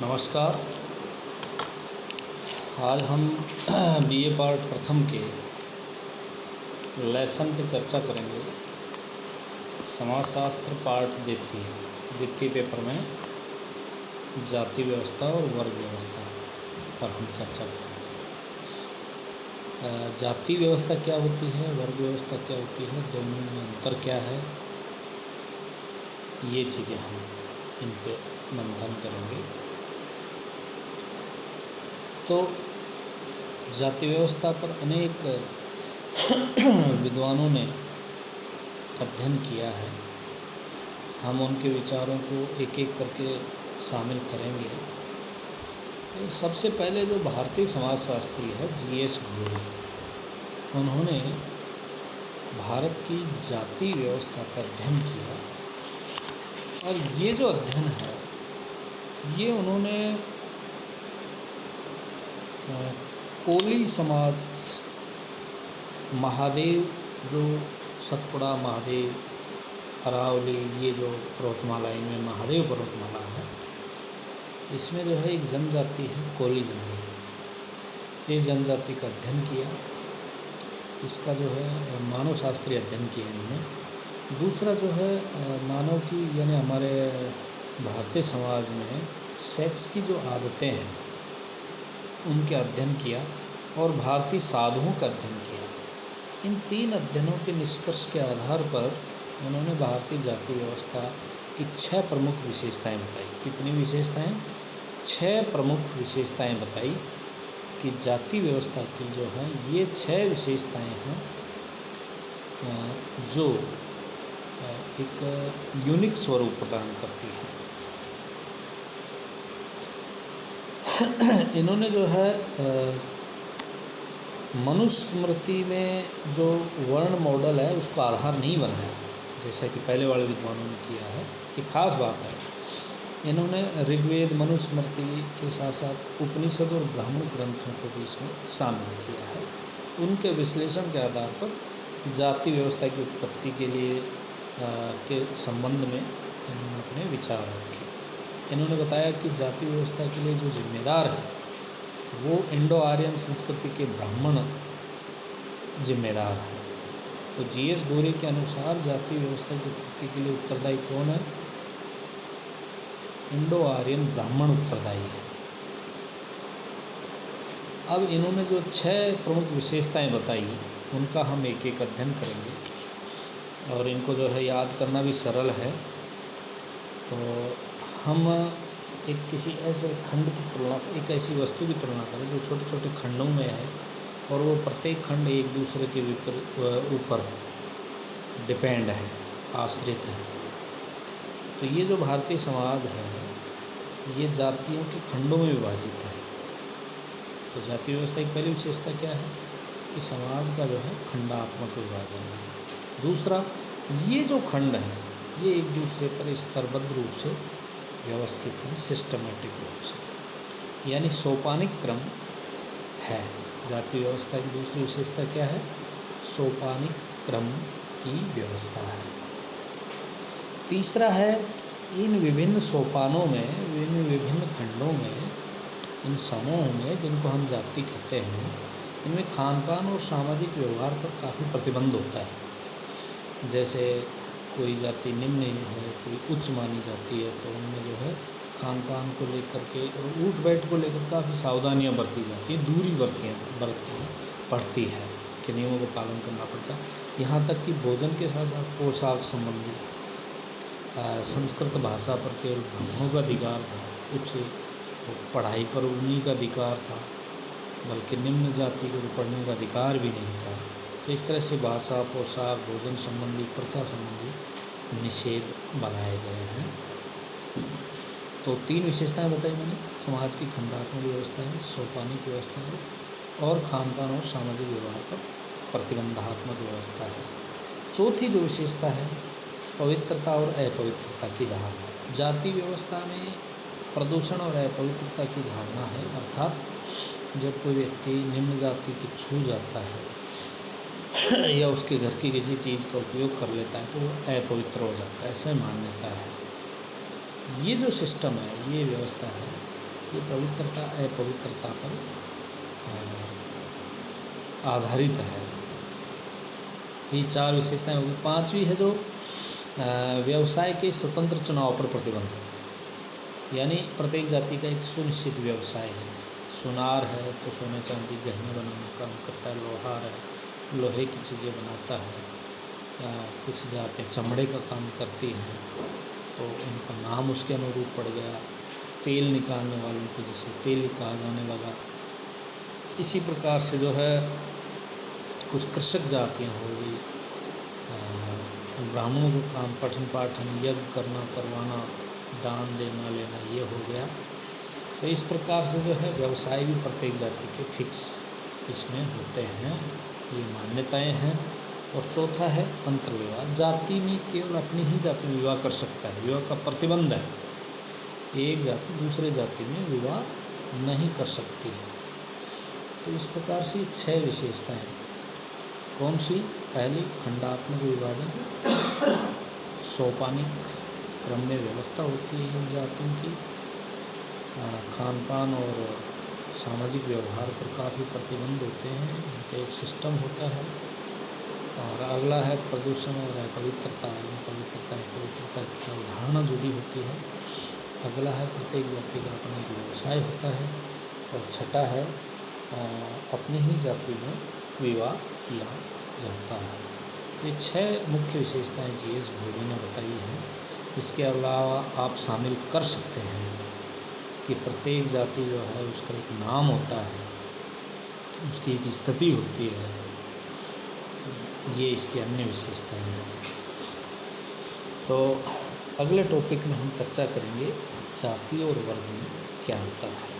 नमस्कार। आज हम बीए पार्ट प्रथम के लेसन पे चर्चा करेंगे। समाजशास्त्र पार्ट द्वितीय पेपर में जाति व्यवस्था और वर्ग व्यवस्था पर हम चर्चा करेंगे। जाति व्यवस्था क्या होती है, वर्ग व्यवस्था क्या होती है, दोनों में अंतर क्या है, ये चीज़ें हम इन पे मंथन करेंगे। तो जाति व्यवस्था पर अनेक विद्वानों ने अध्ययन किया है। हम उनके विचारों को एक एक करके शामिल करेंगे। सबसे पहले जो भारतीय समाजशास्त्री है जीएस घोरी, उन्होंने भारत की जाति व्यवस्था का अध्ययन किया। और ये जो अध्ययन है ये उन्होंने कोली समाज, महादेव, जो सतपुड़ा महादेव, अरावली, ये जो पर्वतमाला, इनमें महादेव पर्वतमाला है, इसमें जो है एक जनजाति है कोली जनजाति। इस जनजाति का अध्ययन किया। इसका जो है मानव शास्त्रीय अध्ययन किया इन्होंने। दूसरा जो है मानव की यानी हमारे भारतीय समाज में सेक्स की जो आदतें हैं उनके अध्ययन किया और भारतीय साधुओं का अध्ययन किया। इन तीन अध्ययनों के निष्कर्ष के आधार पर उन्होंने भारतीय जाति व्यवस्था की 6 प्रमुख विशेषताएं बताई। कितनी विशेषताएं? 6 प्रमुख विशेषताएं बताई कि जाति व्यवस्था की जो है ये 6 विशेषताएं हैं जो एक यूनिक स्वरूप प्रदान करती है। इन्होंने जो है मनुस्मृति में जो वर्ण मॉडल है उसका आधार नहीं बनाया, जैसा कि पहले वाले विद्वानों ने किया है। ये खास बात है। इन्होंने ऋग्वेद, मनुस्मृति के साथ साथ उपनिषद और ब्राह्मण ग्रंथों को भी इसमें शामिल किया है। उनके विश्लेषण के आधार पर जाति व्यवस्था की उत्पत्ति के लिए के संबंध में इन्होंने अपने विचार रखे। इन्होंने बताया कि जाति व्यवस्था के लिए जो जिम्मेदार है वो इंडो आर्यन संस्कृति के ब्राह्मण जिम्मेदार हैं। तो जीएस घोरी के अनुसार जाति व्यवस्था की उत्पत्ति के लिए उत्तरदायी कौन है? इंडो आर्यन ब्राह्मण उत्तरदायी है। अब इन्होंने जो 6 प्रमुख विशेषताएं बताई उनका हम एक एक अध्ययन करेंगे और इनको जो है याद करना भी सरल है। तो हम एक किसी ऐसे खंड की तुलना, एक ऐसी वस्तु की तुलना करें जो छोटे छोटे खंडों में है और वो प्रत्येक खंड एक दूसरे के ऊपर डिपेंड है, आश्रित है। तो ये जो भारतीय समाज है ये जातियों के खंडों में विभाजित है। तो जाति व्यवस्था की पहली विशेषता क्या है कि समाज का जो है खंडात्मक विभाजन है। दूसरा, ये जो खंड है ये एक दूसरे पर स्तरबद्ध रूप से व्यवस्थित है, सिस्टमेटिक रूप से, यानी सोपानिक क्रम है। जाति व्यवस्था की दूसरी विशेषता क्या है? सोपानिक क्रम की व्यवस्था है। तीसरा है इन विभिन्न सोपानों में, इन विभिन्न खंडों में, इन समूहों में जिनको हम जाति कहते हैं, इनमें खान पान और सामाजिक व्यवहार पर काफ़ी प्रतिबंध होता है। जैसे कोई जाति निम्न है, कोई उच्च मानी जाती है, तो उनमें जो है खान पान को लेकर के और उठ बैठ को लेकर काफ़ी सावधानियां बरती जाती हैं, दूरी बरतनी पड़ती है, कि नियमों का पालन करना पड़ता है। यहाँ तक कि भोजन के साथ साथ पोशाक संबंधी, संस्कृत भाषा पर केवल ब्राह्मणों का अधिकार था, उच्च पढ़ाई पर उन्हीं का अधिकार था, बल्कि निम्न जाति को पढ़ने का अधिकार भी नहीं था। तो इस तरह से भाषा, पोशाक, भोजन संबंधी, प्रथा संबंधी निषेध बनाए गए हैं। तो 3 विशेषताएं बताई मैंने। समाज की खंडात्मक व्यवस्था है, सोपानिक व्यवस्था है और खान पान और सामाजिक व्यवहार पर प्रतिबंधात्मक व्यवस्था है। चौथी जो विशेषता है पवित्रता और अपवित्रता की धारणा। जाति व्यवस्था में प्रदूषण और अपवित्रता की धारणा है, अर्थात जब कोई व्यक्ति निम्न जाति की छू जाता है या उसके घर की किसी चीज़ का उपयोग कर लेता है तो वो अपवित्र हो जाता है, ऐसा मान्यता है। ये जो सिस्टम है, ये व्यवस्था है, ये पवित्रता अपवित्रता पर आधारित है। ये 4 विशेषताएं होगी। 5वीं है जो व्यवसाय के स्वतंत्र चुनाव पर प्रतिबंध, यानी प्रत्येक जाति का एक सुनिश्चित व्यवसाय है। सुनार है तो सोने चांदी गहने बनाने का काम करता है, लोहार है लोहे की चीज़ें बनाता है, कुछ जातें चमड़े का काम करती हैं तो उनका नाम उसके अनुरूप पड़ गया। तेल निकालने वालों को जैसे तेल कहा जाने लगा। इसी प्रकार से जो है कुछ कृषक जातियाँ हो गई, ब्राह्मणों को काम पठन पाठन यज्ञ करना करवाना, दान देना लेना ये हो गया। तो इस प्रकार से जो है व्यवसाय भी प्रत्येक जाति के फिक्स इसमें होते हैं, ये मान्यताएं हैं। और चौथा है अंतर्विवाह, जाति में केवल अपनी ही जाति में विवाह कर सकता है, विवाह का प्रतिबंध है। एक जाति दूसरे जाति में विवाह नहीं कर सकती है। तो इस प्रकार से 6 विशेषताएं। कौन सी? पहली खंडात्मक विभाजन, सोपानिक क्रम में व्यवस्था होती है इन जातियों की, खान पान और सामाजिक व्यवहार पर काफ़ी प्रतिबंध होते हैं, इनका एक सिस्टम होता है। और अगला है प्रदूषण और अपवित्रता, पवित्रता की अवधारणा जुड़ी होती है। अगला है प्रत्येक जाति का अपना एक व्यवसाय होता है। और छठा है अपनी ही जाति में विवाह किया जाता है। ये 6 मुख्य विशेषताएं जी.एस. घोरी ने बताई हैं। इसके अलावा आप शामिल कर सकते हैं कि प्रत्येक जाति जो है उसका एक नाम होता है, उसकी एक स्थिति होती है, ये इसकी अन्य विशेषताएं हैं। तो अगले टॉपिक में हम चर्चा करेंगे जाति और वर्ग में क्या होता है।